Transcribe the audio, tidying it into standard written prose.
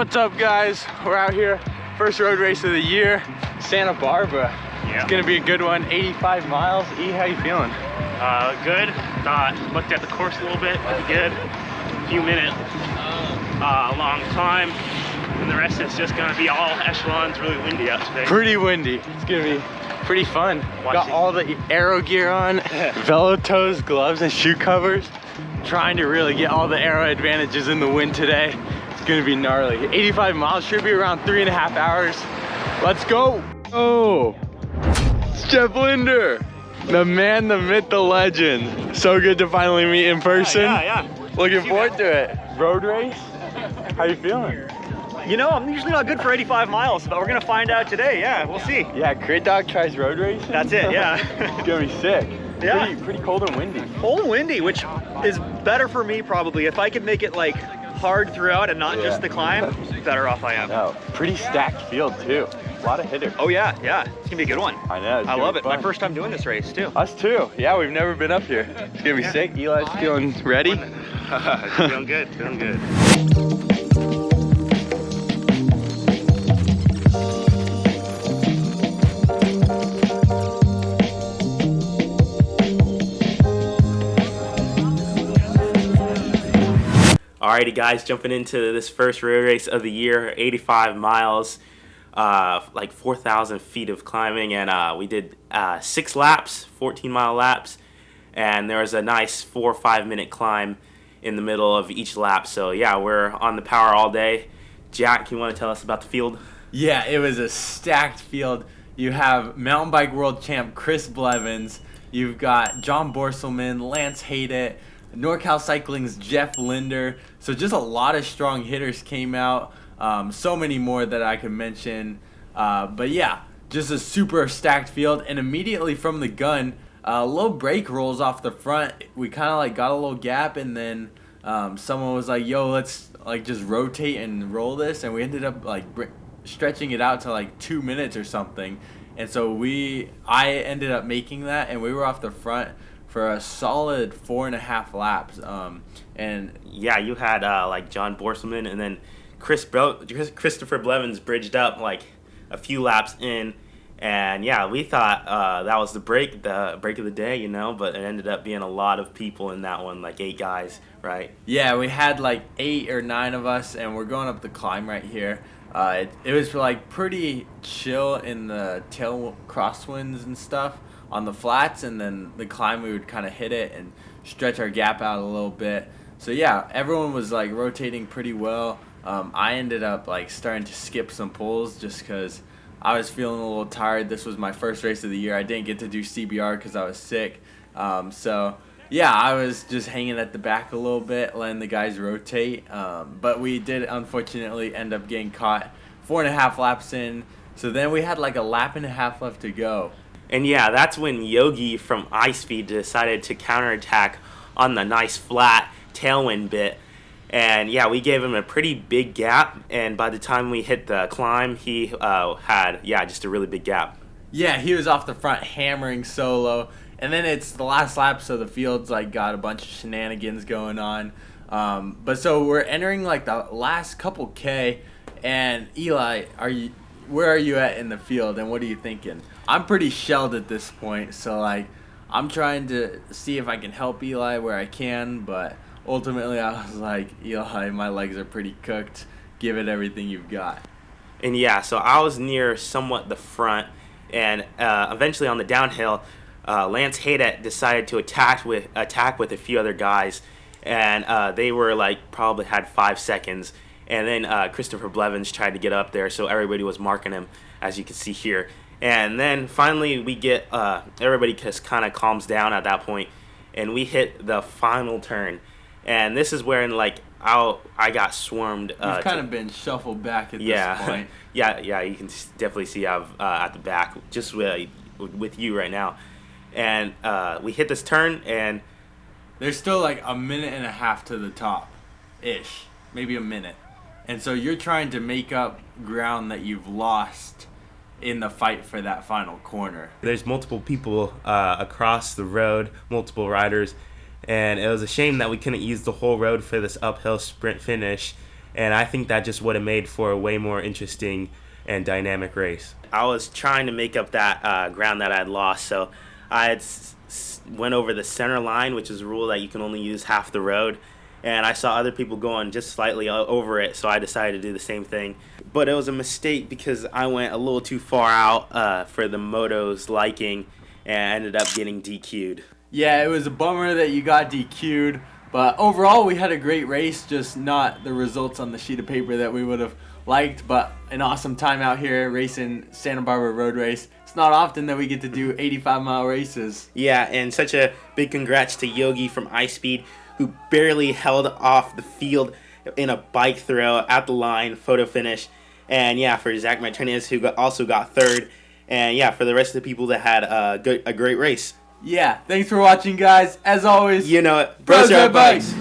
What's up, guys? We're out here, first road race of the year, Santa Barbara. Yeah. It's gonna be a good one, 85 miles. E, how you feeling? Good. Looked at the course a little bit, pretty good. Few minutes, long time. And the rest is just gonna be all echelons, really windy out today. Pretty windy. It's gonna be pretty fun. Got all the aero gear on, velo toes, gloves, and shoe covers. Trying to really get all the aero advantages in the wind today. It's gonna be gnarly. 85 miles, should be around 3.5 hours. Let's go. Oh, it's Jeff Linder. The man, the myth, the legend. So good to finally meet in person. Yeah. Looking forward to it. Road race? How you feeling? You know, I'm usually not good for 85 miles, but we're gonna find out today. Yeah, we'll see. Yeah, Crit Dog tries road racing. That's it, yeah. It's gonna be sick. Yeah. Pretty cold and windy. Cold and windy, which is better for me probably. If I could make it like hard throughout and not just the climb, better off I am. No, pretty stacked field too. A lot of hitters. Oh yeah, it's gonna be a good one. I know. I love it. My first time doing this race too. Us too. Yeah, we've never been up here. It's gonna be sick. Eli's feeling ready. Feeling good. Alrighty guys, jumping into this first road race of the year, 85 miles, like 4,000 feet of climbing, and we did 6 laps, 14-mile laps, and there was a nice 4 or 5 minute climb in the middle of each lap. So yeah, we're on the power all day. Jack, you want to tell us about the field? Yeah, it was a stacked field. You have mountain bike world champ Chris Blevins, you've got John Borstelmann, Lance Haidet, NorCal Cycling's Jeff Linder. So just a lot of strong hitters came out. So many more that I could mention. But yeah, just a super stacked field. And immediately from the gun, a little brake rolls off the front. We kind of like got a little gap, and then someone was like, yo, let's like just rotate and roll this. And we ended up like stretching it out to like 2 minutes or something. And so I ended up making that, and we were off the front for a solid 4.5 laps. And yeah, you had like John Borstelmann, and then Chistopher Blevins bridged up like a few laps in, and yeah, we thought that was the break of the day, you know, but it ended up being a lot of people in that one, like 8 guys, right? Yeah, we had like 8 or 9 of us, and we're going up the climb right here. It was like pretty chill in the tail crosswinds and stuff on the flats, and then the climb we would kind of hit it and stretch our gap out a little bit. So yeah, everyone was like rotating pretty well. I ended up like starting to skip some pulls just because I was feeling a little tired. This was my first race of the year. I didn't get to do CBR because I was sick. So yeah, I was just hanging at the back a little bit, letting the guys rotate. But we did unfortunately end up getting caught 4.5 laps in. So then we had like a lap and a half left to go. And yeah, that's when Yogi from Icefeed decided to counterattack on the nice flat tailwind bit. And yeah, we gave him a pretty big gap, and by the time we hit the climb, he had just a really big gap. Yeah, he was off the front hammering solo, and then it's the last lap, so the field's like got a bunch of shenanigans going on. But so we're entering like the last couple K, and Eli, where are you at in the field, and what are you thinking? I'm pretty shelled at this point, so like I'm trying to see if I can help Eli where I can, but ultimately I was like, Eli, my legs are pretty cooked. Give it everything you've got. And yeah, so I was near somewhat the front, and eventually on the downhill, Lance Haidet decided to attack with a few other guys, and they were like probably had 5 seconds. And then Chistopher Blevins tried to get up there, so everybody was marking him, as you can see here. And then finally we get, everybody just kind of calms down at that point, and we hit the final turn. And this is where like I got swarmed. You've kind of been shuffled back at this point. yeah, you can definitely see I've at the back, just with you right now. And we hit this turn, and there's still like a minute and a half to the top-ish, maybe a minute. And so you're trying to make up ground that you've lost in the fight for that final corner. There's multiple people across the road, multiple riders, and it was a shame that we couldn't use the whole road for this uphill sprint finish. and I think that just would have made for a way more interesting and dynamic race. I was trying to make up that ground that I had lost, so I had went over the center line, which is a rule that you can only use half the road, and I saw other people going just slightly over it, so I decided to do the same thing. But it was a mistake because I went a little too far out for the moto's liking, and I ended up getting DQ'd. Yeah, it was a bummer that you got DQ'd, but overall we had a great race, just not the results on the sheet of paper that we would have liked, but an awesome time out here racing Santa Barbara road race. It's not often that we get to do 85-mile races. Yeah, and such a big congrats to Yogi from iSpeed, who barely held off the field in a bike throw at the line, photo finish. And yeah, for Zach Martinez, who also got third. And yeah, for the rest of the people that had a great race. Yeah, thanks for watching, guys. As always, you know it, bros ride bikes.